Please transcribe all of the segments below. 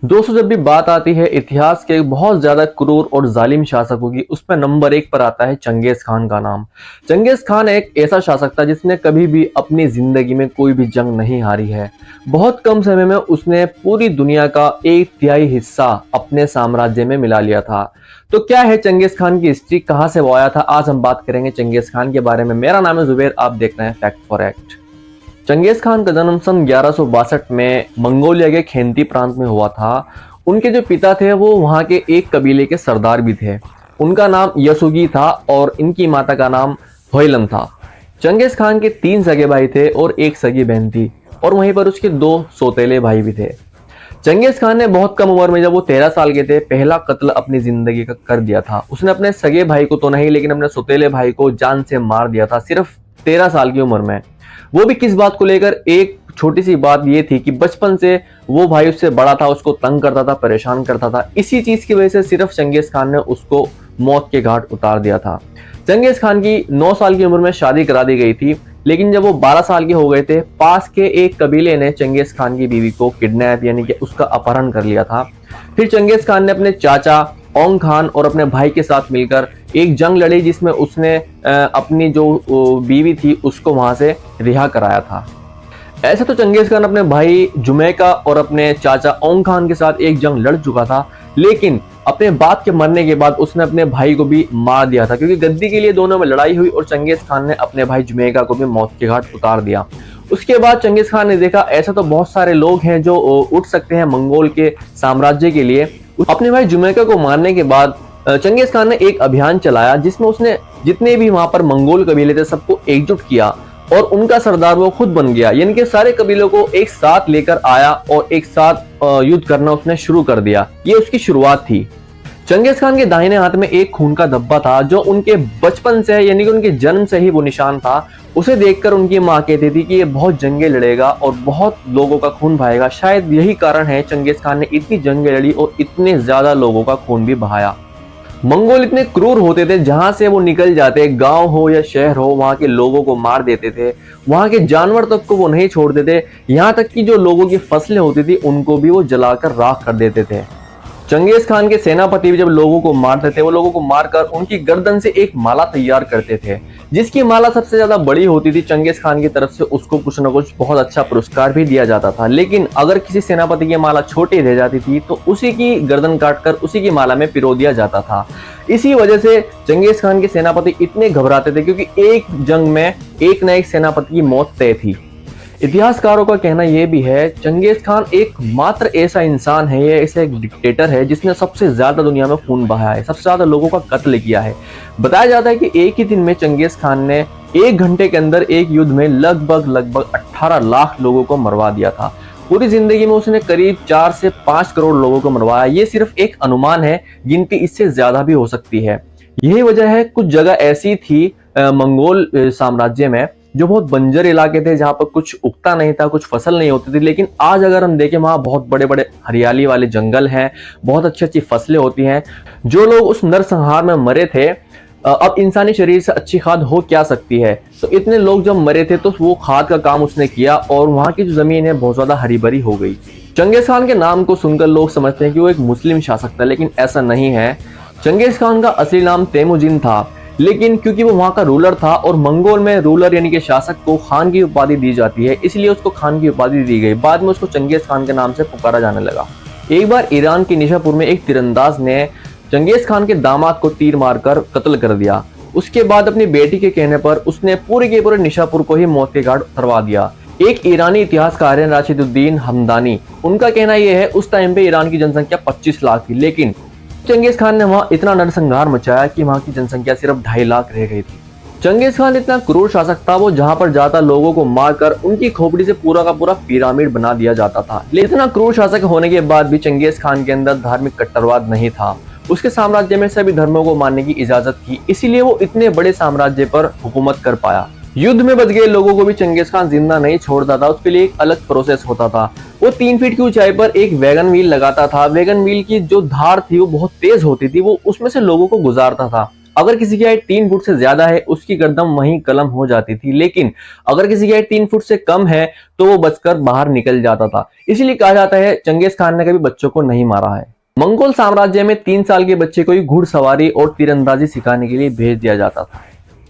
दोस्तों, जब भी बात आती है इतिहास के बहुत ज्यादा क्रूर और जालिम शासकों की, उसमें नंबर एक पर आता है चंगेज खान का नाम। चंगेज खान एक ऐसा शासक था जिसने कभी भी अपनी जिंदगी में कोई भी जंग नहीं हारी है। बहुत कम समय में उसने पूरी दुनिया का 1/3 हिस्सा अपने साम्राज्य में मिला लिया था। तो क्या है चंगेज खान की हिस्ट्री, कहां से वो आया था, आज हम बात करेंगे चंगेज खान के बारे में। मेरा नाम है जुबेर, आप देख रहे हैं fact for act. Genghis Khan का जन्म सन 1162 में मंगोलिया के खेंती प्रांत में हुआ था। उनके जो पिता थे वो वहां के एक कबीले के सरदार भी थे। उनका नाम यसुगी था और इनकी माता का नाम होयलम था। चंगेज खान के 3 सगे भाई थे और एक सगी बहन थी, और वहीं पर उसके 2 सौतेले भाई भी थे। चंगेज खान ने बहुत कम उम्र में, जब वो 13 साल के थे, पहला कत्ल अपनी जिंदगी का कर दिया था। उसने अपने सगे भाई को तो नहीं, लेकिन अपने सौतेले भाई को जान से मार दिया था, सिर्फ 13 साल की उम्र में। वो भी किस बात को लेकर? एक छोटी सी बात ये थी कि बचपन से वो भाई उससे बड़ा था, उसको तंग करता था, परेशान करता था। इसी चीज की वजह से सिर्फ चंगेज खान ने उसको मौत के घाट उतार दिया था। चंगेज खान की 9 साल की उम्र में शादी करा दी गई थी, लेकिन जब वो 12 साल के हो गए थे, पास के एक कबीले ने चंगेज खान की बीवी को किडनैप यानी कि उसका अपहरण कर लिया था। फिर चंगेज खान ने अपने चाचा ओंग खान और अपने भाई के साथ मिलकर एक जंग लड़ी, जिसमें उसने अपनी जो बीवी थी उसको वहां से रिहा कराया था। ऐसे तो चंगेज खान अपने भाई जुमैका और अपने चाचा ओंग खान के साथ एक जंग लड़ चुका था, लेकिन अपने बाप के मरने के बाद उसने अपने भाई को भी मार दिया था, क्योंकि गद्दी के लिए दोनों में लड़ाई हुई और चंगेज खान ने अपने भाई जुमैका को भी मौत के घाट उतार दिया। उसके बाद चंगेज खान ने देखा ऐसा तो बहुत सारे लोग हैं जो उठ सकते हैं मंगोल के साम्राज्य के लिए। अपने भाई जुमैका को मारने के बाद चंगेज खान ने एक अभियान चलाया, जिसमें उसने जितने भी वहां पर मंगोल कबीले थे सबको एकजुट किया और उनका सरदार वो खुद बन गया। यानी कि सारे कबीलों को एक साथ लेकर आया और एक साथ युद्ध करना उसने शुरू कर दिया। ये उसकी शुरुआत थी। चंगेज खान के दाहिने हाथ में एक खून का धब्बा था, जो उनके बचपन से, यानी कि उनके जन्म से ही वो निशान था। उसे देखकर उनकी माँ कहती थी कि ये बहुत जंगें लड़ेगा और बहुत लोगों का खून बहाएगा। शायद यही कारण है चंगेज खान ने इतनी जंगें लड़ी और इतने ज्यादा लोगों का खून भी बहाया। मंगोल इतने क्रूर होते थे, जहां से वो निकल जाते, गांव हो या शहर हो, वहां के लोगों को मार देते थे। वहां के जानवर तक को वो नहीं छोड़ते थे, यहां तक कि जो लोगों की फसलें होती थी उनको भी वो जलाकर राख कर देते थे। चंगेज खान के सेनापति भी जब लोगों को मारते थे, वो लोगों को मारकर उनकी गर्दन से एक माला तैयार करते थे। जिसकी माला सबसे ज्यादा बड़ी होती थी, चंगेज खान की तरफ से उसको कुछ न कुछ बहुत अच्छा पुरस्कार भी दिया जाता था। लेकिन अगर किसी सेनापति की माला छोटी रह जाती थी तो उसी की गर्दन काटकर उसी की माला में पिरो दिया जाता था। इसी वजह से चंगेज खान के सेनापति इतने घबराते थे, क्योंकि एक जंग में एक न एक सेनापति की मौत तय थी। इतिहासकारों का कहना यह भी है, चंगेज खान एकमात्र ऐसा इंसान है, ये ऐसा एक डिक्टेटर है जिसने सबसे ज्यादा दुनिया में खून बहाया है, सबसे ज्यादा लोगों का कत्ल किया है। बताया जाता है कि एक ही दिन में चंगेज खान ने 1 घंटे के अंदर एक युद्ध में लगभग 18 लाख लोगों को मरवा दिया था। पूरी जिंदगी में उसने करीब 4 से 5 करोड़ लोगों को मरवाया। ये सिर्फ एक अनुमान है, गिनती इससे ज्यादा भी हो सकती है। यही वजह है कुछ जगह ऐसी थी मंगोल साम्राज्य में जो बहुत बंजर इलाके थे, जहां पर कुछ उगता नहीं था, कुछ फसल नहीं होती थी। लेकिन आज अगर हम देखें, वहां बहुत बड़े बड़े हरियाली वाले जंगल हैं, बहुत अच्छी अच्छी फसलें होती हैं। जो लोग उस नरसंहार में मरे थे, अब इंसानी शरीर से अच्छी खाद हो क्या सकती है। तो इतने लोग जब मरे थे तो वो खाद का काम उसने किया और वहां की जो जमीन है बहुत ज्यादा हरी भरी हो गई। चंगेज खान के नाम को सुनकर लोग समझते हैं कि वो एक मुस्लिम शासक था, लेकिन ऐसा नहीं है। चंगेज खान का असली नाम तेमुजिन था, लेकिन क्योंकि वो वहां का रूलर था और मंगोल में रूलर यानी कि शासक को खान की उपाधि दी जाती है, इसलिए उसको खान की उपाधि दी गई। बाद में उसको चंगेज खान के नाम से पुकारा जाने लगा। एक बार ईरान के निशापुर में एक तीरंदाज ने चंगेज खान के दामाद को तीर मारकर कत्ल कर दिया। उसके बाद अपनी बेटी के कहने पर उसने पूरे के पूरे निशापुर को ही मौत के घाट उतरवा दिया। एक ईरानी इतिहासकार है राशिदुद्दीन हमदानी, उनका कहना यह है उस टाइम पे ईरान की जनसंख्या 25 लाख थी, लेकिन चंगेज खान ने वहां इतना नरसंहार मचाया कि वहां की जनसंख्या सिर्फ 2.5 लाख रह गई थी। चंगेज खान इतना क्रूर शासक था, वो जहां पर जाता लोगों को मारकर उनकी खोपड़ी से पूरा का पूरा पिरामिड बना दिया जाता था। लेकिन इतना क्रूर शासक होने के बाद भी चंगेज खान के अंदर धार्मिक कट्टरवाद नहीं था। उसके साम्राज्य में सभी धर्मों को मानने की इजाजत थी, इसीलिए वो इतने बड़े साम्राज्य पर हुकूमत कर पाया। युद्ध में बच गए लोगों को भी चंगेज खान जिंदा नहीं छोड़ता था, उसके लिए एक अलग प्रोसेस होता था। वो 3 फीट की ऊंचाई पर एक वैगन व्हील लगाता था। वैगन व्हील की जो धार थी वो बहुत तेज होती थी, वो उसमें से लोगों को गुजारता था। अगर किसी की हाइट 3 फुट से ज्यादा है उसकी गर्दन वहीं कलम हो जाती थी, लेकिन अगर किसी की हाइट 3 फुट से कम है तो वो बचकर बाहर निकल जाता था। इसीलिए कहा जाता है चंगेज खान ने कभी बच्चों को नहीं मारा है। मंगोल साम्राज्य में 3 साल के बच्चे को ही घुड़सवारी और तीरंदाजी सिखाने के लिए भेज दिया जाता था।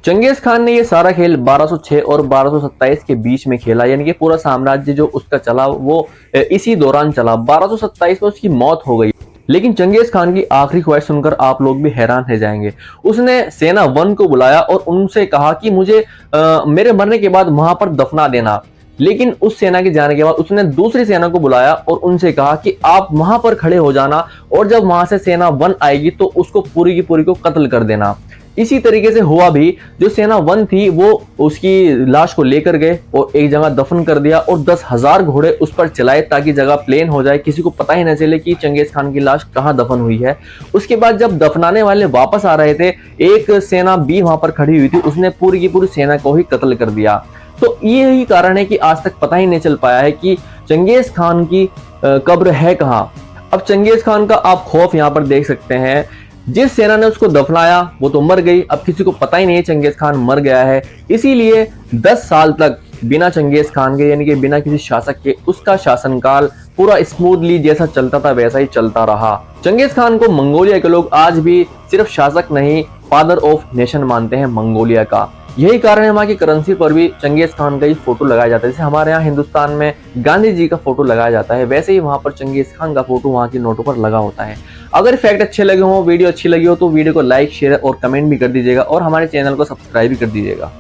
चंगेज खान ने ये सारा खेल 1206 और 1227 के बीच में खेला, यानी कि पूरा साम्राज्य जो उसका चला वो इसी दौरान चला। 1227 में उसकी मौत हो गई। लेकिन चंगेज खान की आखिरी ख्वाहिश सुनकर आप लोग भी हैरान रह जाएंगे। उसने सेना 1 को बुलाया और उनसे कहा कि मुझे मेरे मरने के बाद वहां पर दफना देना। लेकिन उस सेना के जाने के बाद उसने दूसरी सेना को बुलाया और उनसे कहा कि आप वहां पर खड़े हो जाना और जब वहां से सेना 1 आएगी तो उसको पूरी की पूरी को कत्ल कर देना। इसी तरीके से हुआ भी। जो सेना 1 थी वो उसकी लाश को लेकर गए और एक जगह दफन कर दिया और 10,000 घोड़े उस पर चलाए ताकि जगह प्लेन हो जाए, किसी को पता ही न चले कि चंगेज खान की लाश कहां दफन हुई है। उसके बाद जब दफनाने वाले वापस आ रहे थे, एक सेना बी वहां पर खड़ी हुई थी, उसने पूरी की पूरी सेना को ही कत्ल कर दिया। तो यही कारण है कि आज तक पता ही नहीं चल पाया है कि चंगेज खान की कब्र है कहां। अब चंगेज खान का आप खौफ यहां पर देख सकते हैं। जिस सेना ने उसको दफनाया वो तो मर गई, अब किसी को पता ही नहीं है चंगेज खान मर गया है। इसीलिए 10 साल तक बिना चंगेज खान के, यानी कि बिना किसी शासक के, उसका शासनकाल पूरा स्मूथली जैसा चलता था वैसा ही चलता रहा। चंगेज खान को मंगोलिया के लोग आज भी सिर्फ शासक नहीं, फादर ऑफ नेशन मानते हैं मंगोलिया का। यही कारण है वहां की करेंसी पर भी चंगेज खान का ही फोटो लगाया जाता है। जैसे हमारे यहाँ हिंदुस्तान में गांधी जी का फोटो लगाया जाता है, वैसे ही वहां पर चंगेज खान का फोटो वहां की नोटों पर लगा होता है। अगर फैक्ट अच्छे लगे हो, वीडियो अच्छी लगी हो तो वीडियो को लाइक, शेयर और कमेंट भी कर दीजिएगा और हमारे चैनल को सब्सक्राइब भी कर दीजिएगा।